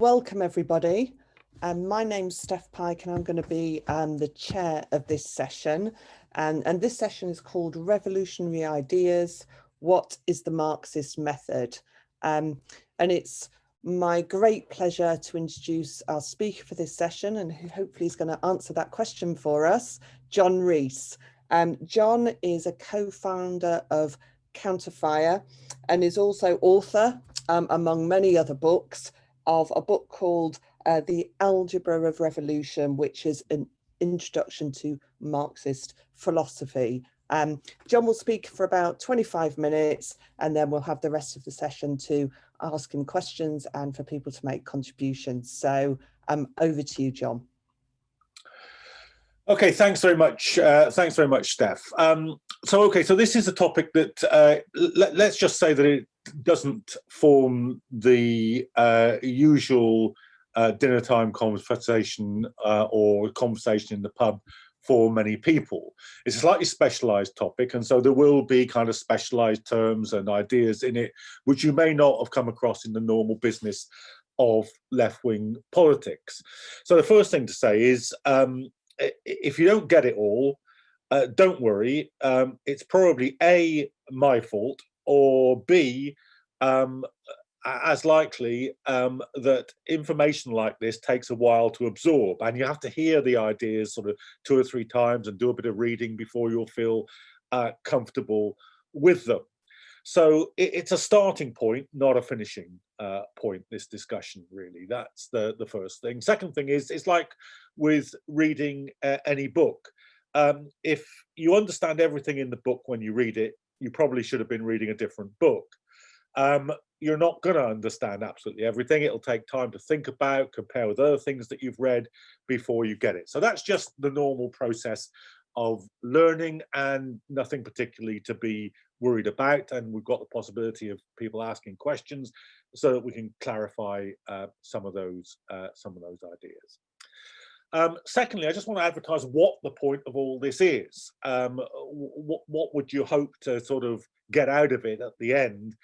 Welcome everybody. My name's Steph Pike and I'm going to be the chair of this session. And this session is called Revolutionary Ideas, What is the Marxist Method? And it's my great pleasure to introduce our speaker for this session, and who hopefully is going to answer that question for us, John Rees. John is a co-founder of Counterfire and is also author, among many other books, of a book called The Algebra of Revolution, which is an introduction to Marxist philosophy. John will speak for about 25 minutes, and then we'll have the rest of the session to ask him questions and for people to make contributions. So over to you, John. Okay, thanks very much. Thanks very much, Steph. So this is a topic that let's just say that it doesn't form the usual dinner time conversation or conversation in the pub for many people. It's a slightly specialized topic, and so there will be kind of specialized terms and ideas in it which you may not have come across in the normal business of left-wing politics. So the first thing to say is, if you don't get it all, don't worry. It's probably A, my fault, or B, as likely that information like this takes a while to absorb, and you have to hear the ideas sort of 2 or 3 times and do a bit of reading before you'll feel comfortable with them. So it's a starting point, not a finishing point, this discussion, really. That's the first thing. Second thing is, it's like with reading any book. If you understand everything in the book when you read it, you probably should have been reading a different book. You're not going to understand absolutely everything. It'll take time to think about, compare with other things that you've read before you get it. So that's just the normal process of learning, and nothing particularly to be worried about. And we've got the possibility of people asking questions so that we can clarify some of those ideas. Secondly, I just want to advertise what the point of all this is. What would you hope to sort of get out of it at the end?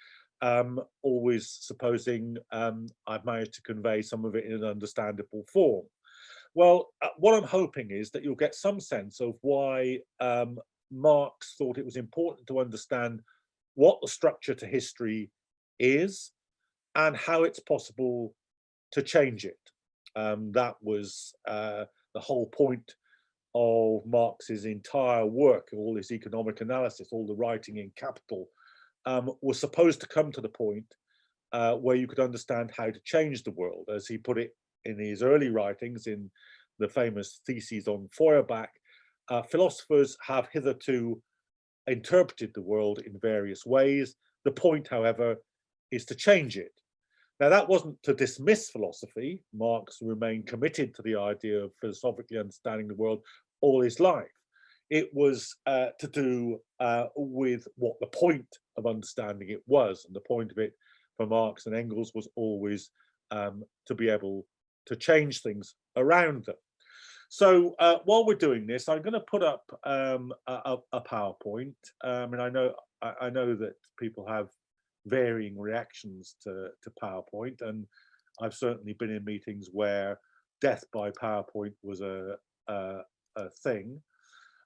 Always supposing I've managed to convey some of it in an understandable form. Well, what I'm hoping is that you'll get some sense of why Marx thought it was important to understand what the structure to history is and how it's possible to change it. That was the whole point of Marx's entire work, all his economic analysis, all the writing in Capital, was supposed to come to the point where you could understand how to change the world. As he put it in his early writings, in the famous theses on Feuerbach, philosophers have hitherto interpreted the world in various ways. The point, however, is to change it. Now, that wasn't to dismiss philosophy. Marx remained committed to the idea of philosophically understanding the world all his life. It was to do with what the point of understanding it was. And the point of it for Marx and Engels was always to be able to change things around them. So while we're doing this, I'm going to put up a PowerPoint. And I know that people have varying reactions to PowerPoint, and I've certainly been in meetings where death by PowerPoint was a thing.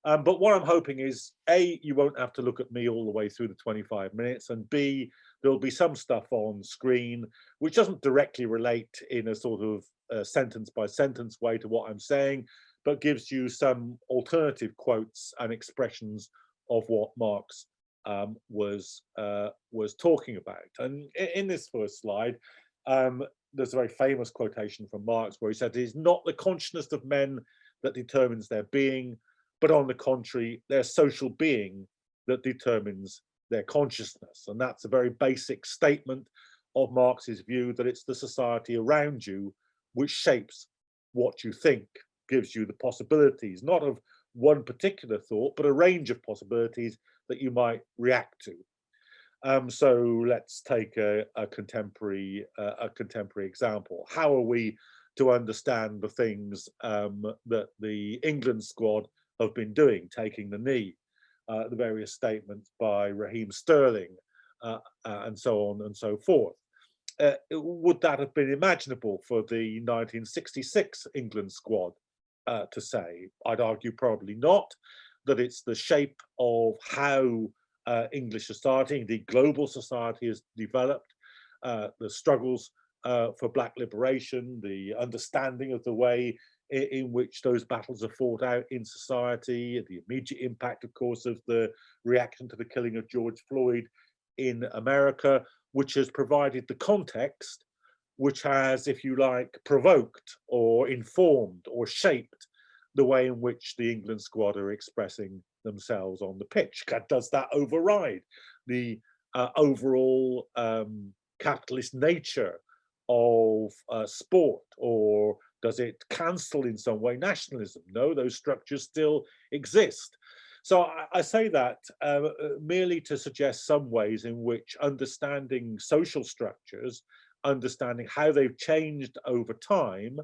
But what I'm hoping is, A, you won't have to look at me all the way through the 25 minutes, and B, there'll be some stuff on screen which doesn't directly relate in a sort of sentence by sentence way to what I'm saying, but gives you some alternative quotes and expressions of what Marx was talking about. And in this first slide, there's a very famous quotation from Marx where he said, "It is not the consciousness of men that determines their being, but on the contrary, their social being that determines their consciousness." And that's a very basic statement of Marx's view that it's the society around you which shapes what you think, gives you the possibilities, not of one particular thought, but a range of possibilities that you might react to. So let's take a contemporary example. How are we to understand the things that the England squad have been doing, taking the knee, the various statements by Raheem Sterling, and so on and so forth? would that have been imaginable for the 1966 England squad to say? I'd argue probably not, that it's the shape of how English society, indeed global society, has developed, the struggles for Black liberation, the understanding of the way in which those battles are fought out in society, the immediate impact, of course, of the reaction to the killing of George Floyd in America, which has provided the context, which has, if you like, provoked or informed or shaped the way in which the England squad are expressing themselves on the pitch. Does that override the overall capitalist nature of sport, or does it cancel in some way nationalism? No, those structures still exist. So I say that merely to suggest some ways in which understanding social structures, understanding how they've changed over time,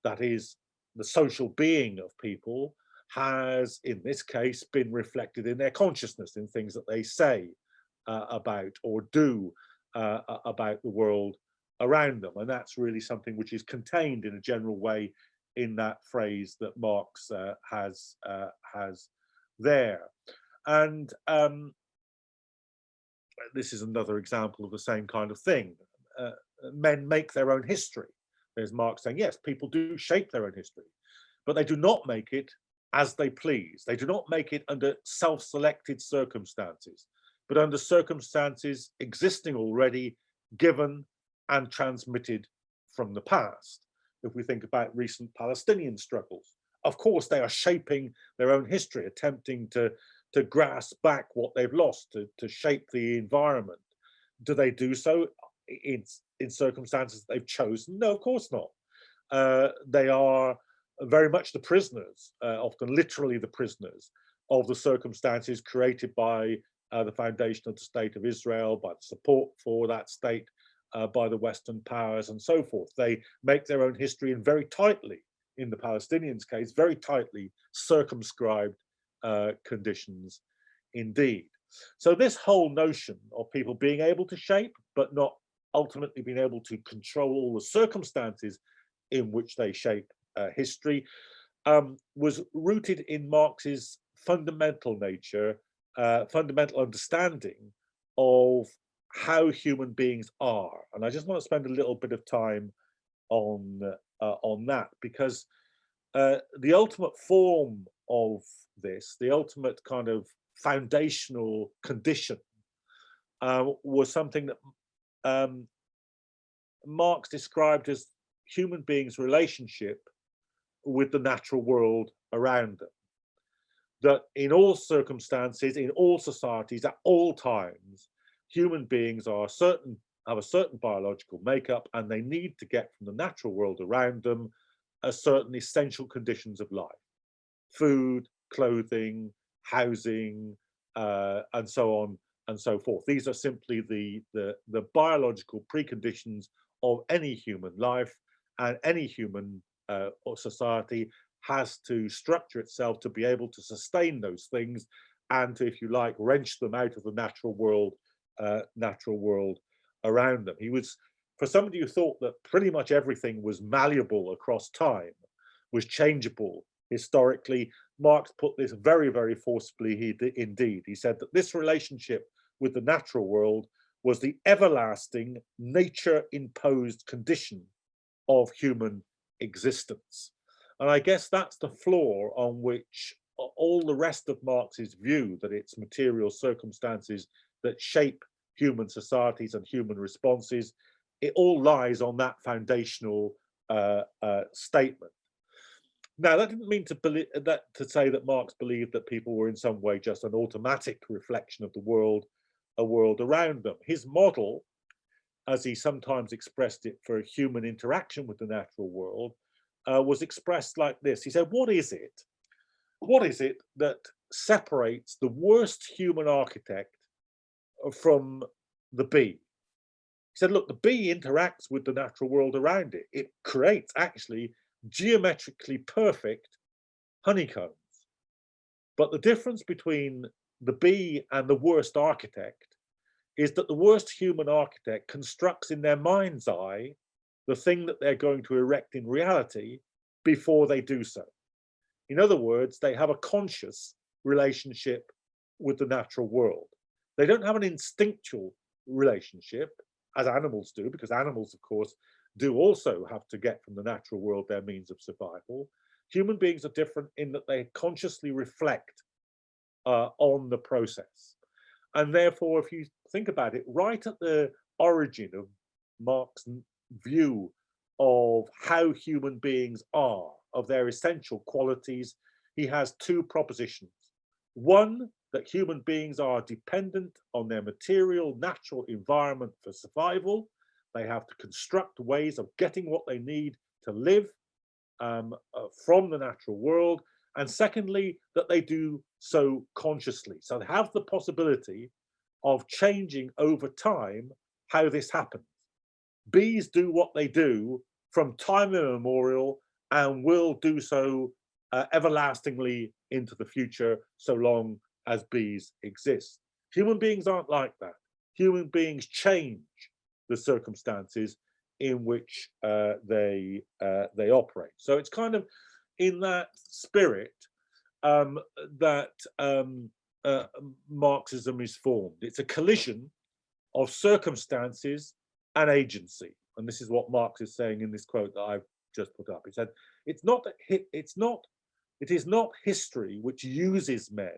that is, the social being of people, has in this case been reflected in their consciousness, in things that they say about or do about the world around them. And that's really something which is contained in a general way in that phrase that Marx has there. And this is another example of the same kind of thing. Men make their own history. There's Marx saying, yes, people do shape their own history, but they do not make it as they please. They do not make it under self-selected circumstances, but under circumstances existing already, given and transmitted from the past. If we think about recent Palestinian struggles, of course, they are shaping their own history, attempting to grasp back what they've lost, to shape the environment. Do they do so in circumstances they've chosen? No, of course not. They are very much the prisoners, often literally the prisoners, of the circumstances created by the foundation of the State of Israel, by the support for that state by the Western powers and so forth. They make their own history in very tightly, in the Palestinians' case, very tightly circumscribed conditions indeed. So this whole notion of people being able to shape, but not ultimately being able to control all the circumstances in which they shape history, was rooted in Marx's fundamental nature, fundamental understanding of how human beings are. And I just want to spend a little bit of time on that, because the ultimate form of this, the ultimate kind of foundational condition, was something that Marx described as human beings' relationship with the natural world around them. That in all circumstances, in all societies, at all times, human beings are have a certain biological makeup, and they need to get from the natural world around them certain essential conditions of life: food, clothing, housing, and so on and so forth. These are simply the biological preconditions of any human life, and any human or society has to structure itself to be able to sustain those things, and to, if you like, wrench them out of the natural world around them. He was, for somebody who thought that pretty much everything was malleable across time, was changeable historically, Marx put this very, very forcibly indeed. He said that this relationship with the natural world was the everlasting nature-imposed condition of human existence. And I guess that's the floor on which all the rest of Marx's view, that it's material circumstances that shape human societies and human responses, it all lies on that foundational statement. Now, that didn't mean to say that Marx believed that people were in some way just an automatic reflection of the world around them. His model, as he sometimes expressed it for human interaction with the natural world, was expressed like this. He said, what is it that separates the worst human architect from the bee? He said, look, the bee interacts with the natural world around it. It creates actually geometrically perfect honeycombs. But the difference between the bee and the worst architect is that the worst human architect constructs in their mind's eye the thing that they're going to erect in reality before they do so. In other words, they have a conscious relationship with the natural world. They don't have an instinctual relationship, as animals do, because animals, of course, do also have to get from the natural world their means of survival. Human beings are different in that they consciously reflect on the process. And therefore, if you think about it, right at the origin of Marx's view of how human beings are, of their essential qualities, he has two propositions. One, that human beings are dependent on their material, natural environment for survival. They have to construct ways of getting what they need to live from the natural world. And secondly, that they do so consciously. So they have the possibility of changing over time how this happens. Bees do what they do from time immemorial and will do so everlastingly into the future, so long as bees exist. Human beings aren't like that. Human beings change the circumstances in which they operate. So it's kind of in that spirit that Marxism is formed. It's a collision of circumstances and agency, and this is what Marx is saying in this quote that I've just put up. He said, "It is not history which uses men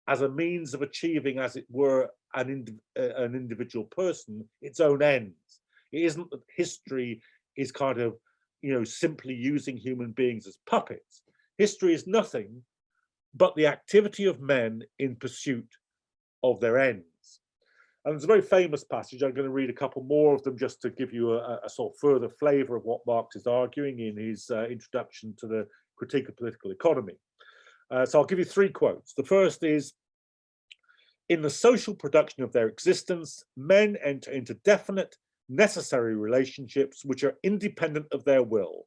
as a means of achieving, as it were, an individual person, its own ends. It isn't that history is kind of, simply using human beings as puppets. History is nothing but the activity of men in pursuit of their ends." And there's a very famous passage. I'm going to read a couple more of them just to give you a sort of further flavor of what Marx is arguing in his introduction to the Critique of Political Economy. So I'll give you three quotes. The first is, "In the social production of their existence, men enter into definite, necessary relationships which are independent of their will,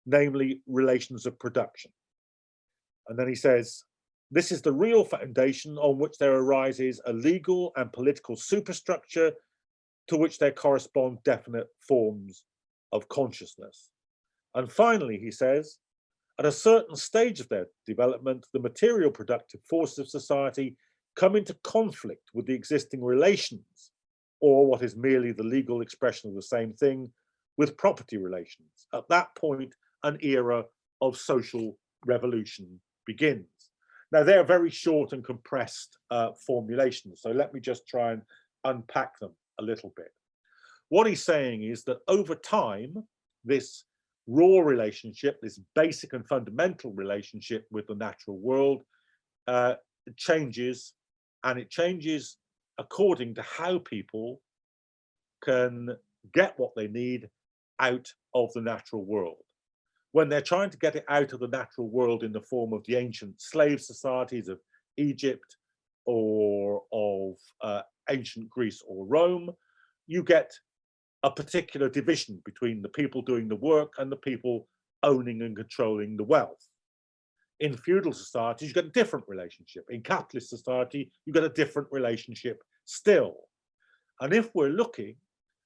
namely relations of production." And then he says, "This is the real foundation on which there arises a legal and political superstructure to which there correspond definite forms of consciousness." And finally, he says, "At a certain stage of their development, the material productive forces of society come into conflict with the existing relations, or what is merely the legal expression of the same thing, with property relations. At that point, an era of social revolution begins." Now, they're very short and compressed formulations, so let me just try and unpack them a little bit. What he's saying is that over time, this raw relationship, this basic and fundamental relationship with the natural world, changes, and it changes according to how people can get what they need out of the natural world. When they're trying to get it out of the natural world in the form of the ancient slave societies of Egypt or of ancient Greece or Rome, you get a particular division between the people doing the work and the people owning and controlling the wealth. In feudal societies, you get a different relationship. In capitalist society, you get a different relationship still. And if we're looking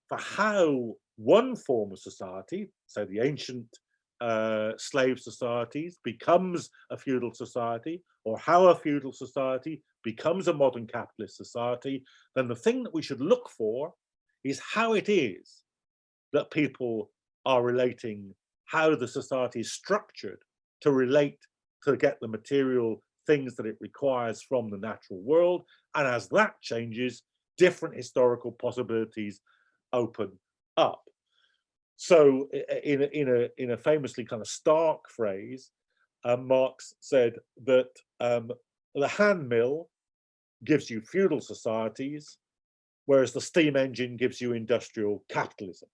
for how one form of society, so the ancient slave societies, becomes a feudal society, or how a feudal society becomes a modern capitalist society, then the thing that we should look for is how it is that people are relating, how the society is structured to relate, to get the material things that it requires from the natural world. And as that changes, different historical possibilities open up. So in a famously kind of stark phrase, Marx said that the hand mill gives you feudal societies, whereas the steam engine gives you industrial capitalism.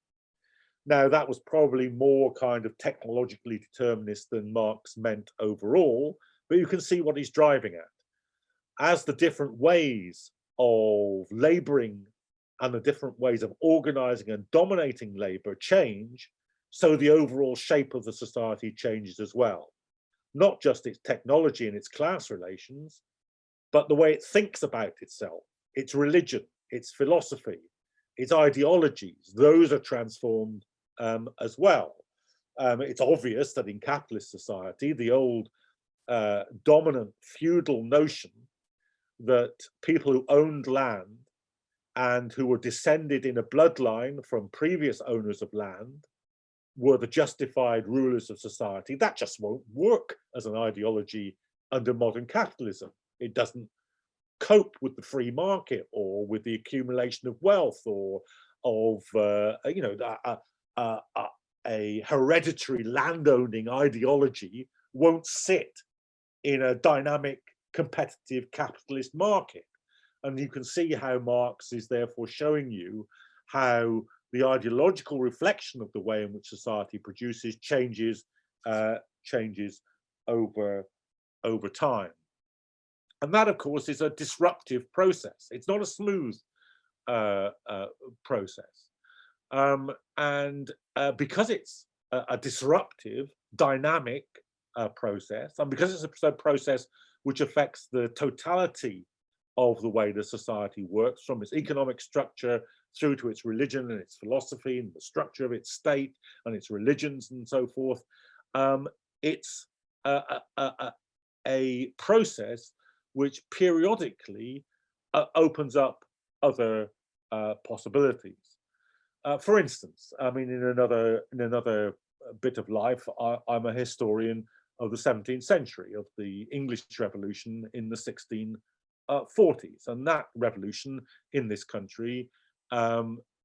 Now, that was probably more kind of technologically determinist than Marx meant overall, but you can see what he's driving at. As the different ways of laboring and the different ways of organizing and dominating labor change, so the overall shape of the society changes as well. Not just its technology and its class relations, but the way it thinks about itself, its religion, its philosophy, its ideologies, those are transformed as well. It's obvious that in capitalist society, the old dominant feudal notion that people who owned land and who were descended in a bloodline from previous owners of land were the justified rulers of society, that just won't work as an ideology under modern capitalism. It doesn't cope with the free market or with the accumulation of wealth or of a hereditary landowning ideology won't sit in a dynamic competitive capitalist market. And you can see how Marx is therefore showing you how the ideological reflection of the way in which society produces changes over time. And that, of course, is a disruptive process. It's not a smooth process. Because it's a disruptive, dynamic process, and because it's a process which affects the totality of the way the society works, from its economic structure through to its religion and its philosophy and the structure of its state and its religions and so forth, it's a process which periodically opens up other possibilities. For instance, I mean, in another bit of life, I'm a historian of the 17th century, of the English Revolution in the 1640s, and that revolution in this country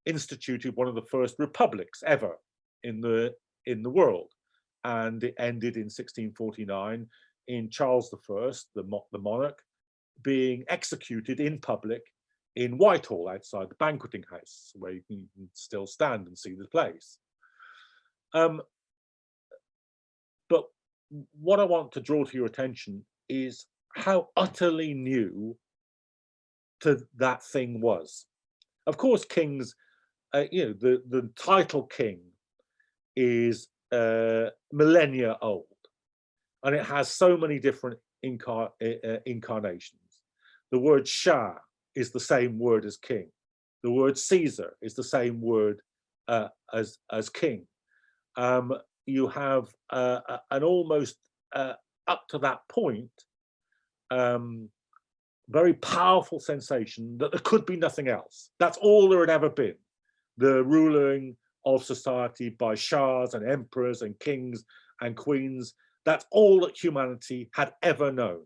instituted one of the first republics ever in the world, and it ended in 1649 in Charles I, the monarch, being executed in public in Whitehall outside the banqueting house, where you can still stand and see the place. But what I want to draw to your attention is how utterly new to that thing was. Of course, kings, the title king is millennia old, and it has so many different incarnations. The word Shah is the same word as king. The word Caesar is the same word as king. You have an almost up to that point very powerful sensation that there could be nothing else. That's all there had ever been. The ruling of society by shahs and emperors and kings and queens, that's all that humanity had ever known.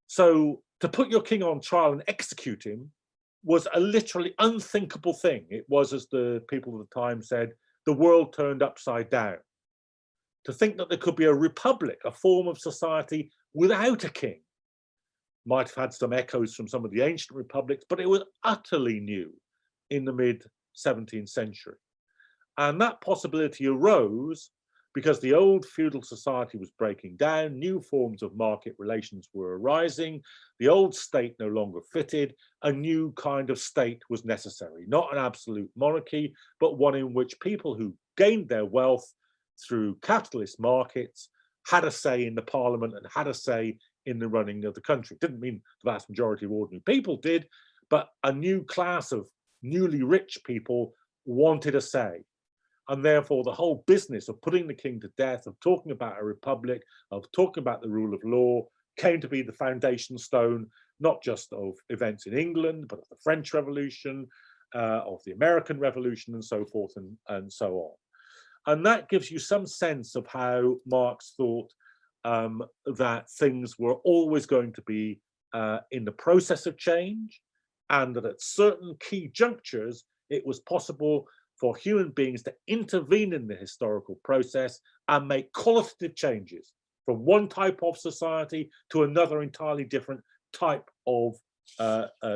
So to put your king on trial and execute him was a literally unthinkable thing. It was, as the people of the time said, the world turned upside down. To think that there could be a republic, a form of society without a king, might have had some echoes from some of the ancient republics, but it was utterly new in the mid-17th century. And that possibility arose because the old feudal society was breaking down, new forms of market relations were arising, the old state no longer fitted, a new kind of state was necessary, not an absolute monarchy, but one in which people who gained their wealth through capitalist markets had a say in the parliament and had a say in the running of the country. It didn't mean the vast majority of ordinary people did, but a new class of newly rich people wanted a say. And therefore, the whole business of putting the king to death, of talking about a republic, of talking about the rule of law, came to be the foundation stone, not just of events in England, but of the French Revolution, of the American Revolution, and so forth and so on. And that gives you some sense of how Marx thought that things were always going to be in the process of change, and that at certain key junctures, it was possible for human beings to intervene in the historical process and make qualitative changes from one type of society to another entirely different type of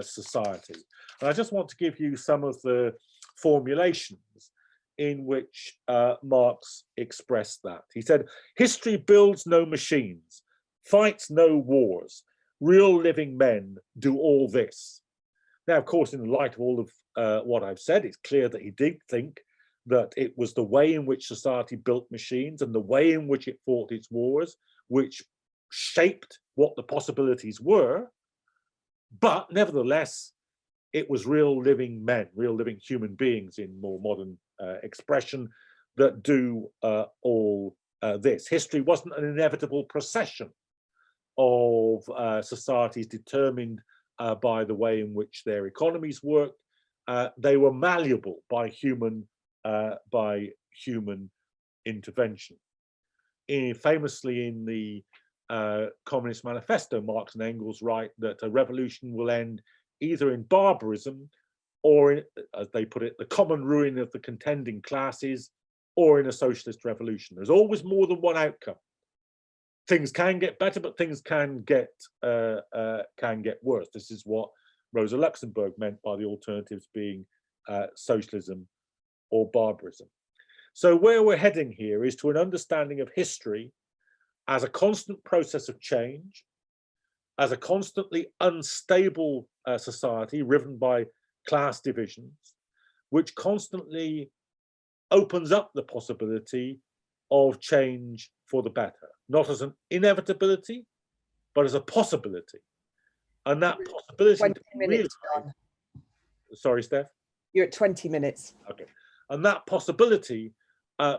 society. And I just want to give you some of the formulations in which Marx expressed that. He said, history builds no machines, fights no wars, real living men do all this. Now, of course, in the light of all of what I've said, it's clear that he did think that it was the way in which society built machines and the way in which it fought its wars, which shaped what the possibilities were. But nevertheless, It was real living men, real living human beings in more modern expression that do all this. History wasn't an inevitable procession of societies determined by the way in which their economies worked. They were malleable by human intervention. Famously in the Communist Manifesto, Marx and Engels write that a revolution will end either in barbarism or, in, as they put it, the common ruin of the contending classes, or in a socialist revolution. There's always more than one outcome. Things can get better, but things can get worse. This is what Rosa Luxemburg meant by the alternatives being socialism or barbarism. So where we're heading here is to an understanding of history as a constant process of change, as a constantly unstable society riven by class divisions, which constantly opens up the possibility of change for the better, not as an inevitability, but as a possibility. And that possibility 20 minutes realized, sorry, Steph? You're at 20 minutes. Okay. And that possibility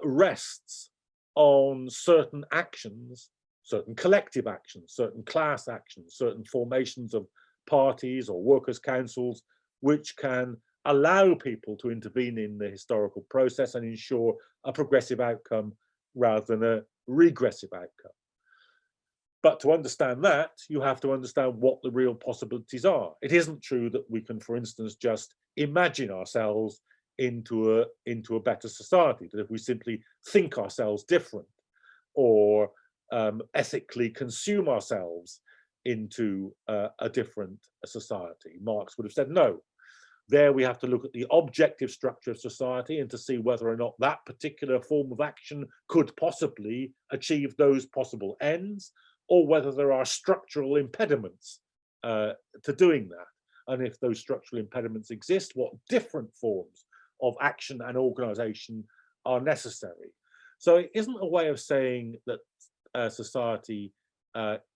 rests on certain actions, certain collective actions, certain class actions, certain formations of parties or workers' councils, which can allow people to intervene in the historical process and ensure a progressive outcome rather than a regressive outcome. But to understand that, you have to understand what the real possibilities are. It isn't true that we can, for instance, just imagine ourselves into a better society, that if we simply think ourselves different or ethically consume ourselves into a different society. Marx would have said no. There we have to look at the objective structure of society and to see whether or not that particular form of action could possibly achieve those possible ends, or whether there are structural impediments to doing that. And if those structural impediments exist, what different forms of action and organization are necessary. So it isn't a way of saying that society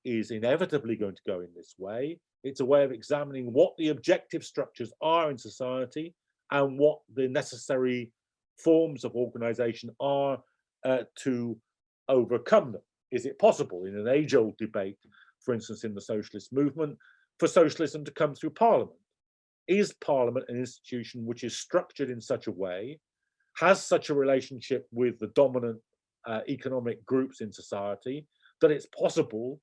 is inevitably going to go in this way. It's a way of examining what the objective structures are in society and what the necessary forms of organization are to overcome them. Is it possible in an age-old debate, for instance, in the socialist movement, for socialism to come through Parliament? Is Parliament an institution which is structured in such a way, has such a relationship with the dominant economic groups in society, that it's possible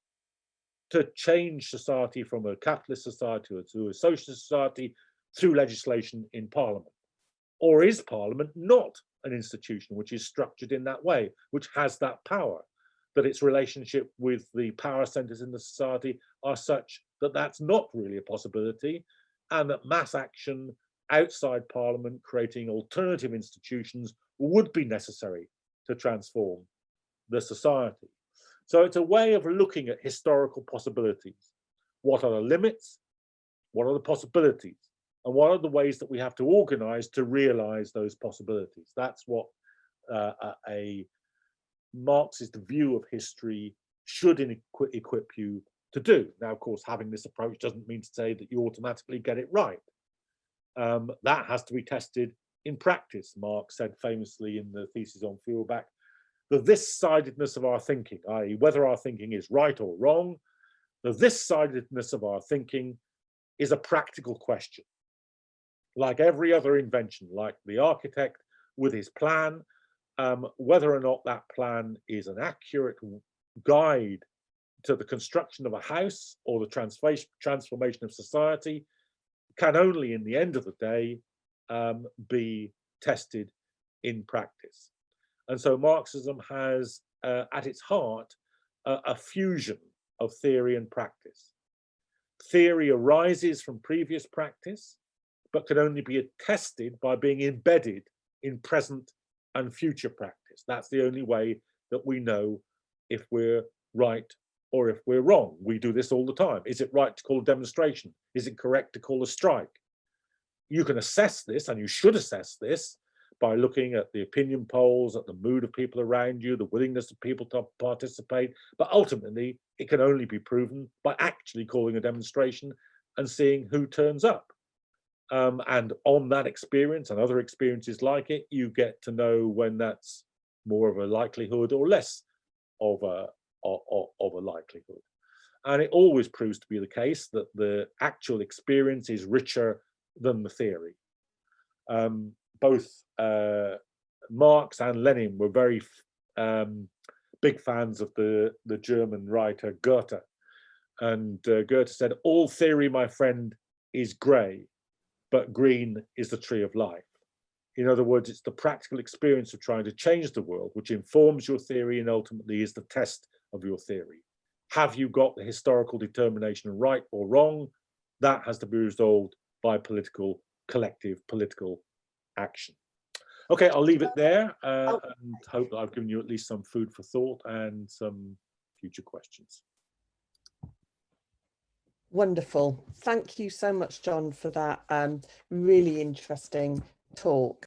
to change society from a capitalist society to a socialist society through legislation in Parliament? Or is Parliament not an institution which is structured in that way, which has that power, that its relationship with the power centers in the society are such that that's not really a possibility, and that mass action outside Parliament, creating alternative institutions, would be necessary to transform the society? So it's a way of looking at historical possibilities. What are the limits? What are the possibilities? And what are the ways that we have to organize to realize those possibilities? That's what a Marxist view of history should equip you to do. Now, of course, having this approach doesn't mean to say that you automatically get it right. That has to be tested in practice. Marx said famously in the thesis on Feuerbach, the this-sidedness of our thinking, i.e. whether our thinking is right or wrong, the this-sidedness of our thinking is a practical question. Like every other invention, like the architect with his plan, whether or not that plan is an accurate guide to the construction of a house or the transformation of society can only, in the end of the day, be tested in practice. And so Marxism has at its heart a fusion of theory and practice. Theory arises from previous practice, but can only be tested by being embedded in present and future practice. That's the only way that we know if we're right or if we're wrong. We do this all the time. Is it right to call a demonstration? Is it correct to call a strike? You can assess this, and you should assess this, by looking at the opinion polls, at the mood of people around you, the willingness of people to participate. But ultimately, it can only be proven by actually calling a demonstration and seeing who turns up. And on that experience and other experiences like it, you get to know when that's more of a likelihood or less of a likelihood. And it always proves to be the case that the actual experience is richer than the theory. Both Marx and Lenin were very big fans of the German writer Goethe. And Goethe said, all theory, my friend, is grey, but green is the tree of life. In other words, it's the practical experience of trying to change the world which informs your theory and ultimately is the test of your theory. Have you got the historical determination right or wrong? That has to be resolved by collective political action. Okay, I'll leave it there and hope that I've given you at least some food for thought and some future questions. Wonderful. Thank you so much, John, for that really interesting talk.